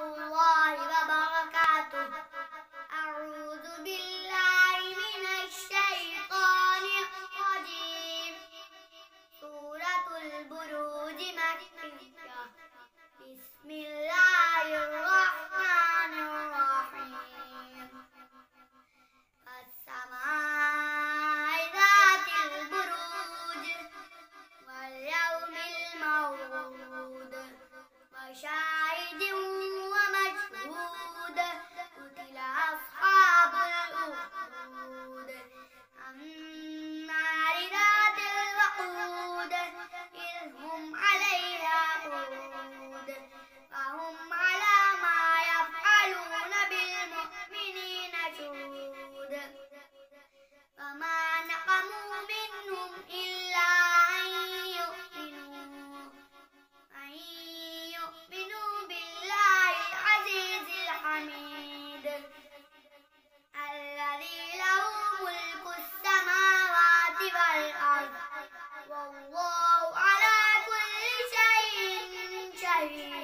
الله وبركاته. أعوذ بالله من الشيطان الرجيم. سورة البروج مكية. بسم الله الرحمن الرحيم. السماء ذات البروج واليوم الموعود وشاهد ومشهود. قتل أصحاب الأخدود النار ذات الوقود إذ هم عليها قعود وهم على ما يفعلون بالمؤمنين شهود. وما نقموا منهم إلا أن يؤمنوا بالله العزيز الحميد الذي له ملك السماوات والأرض والله على كل شيء شهيد.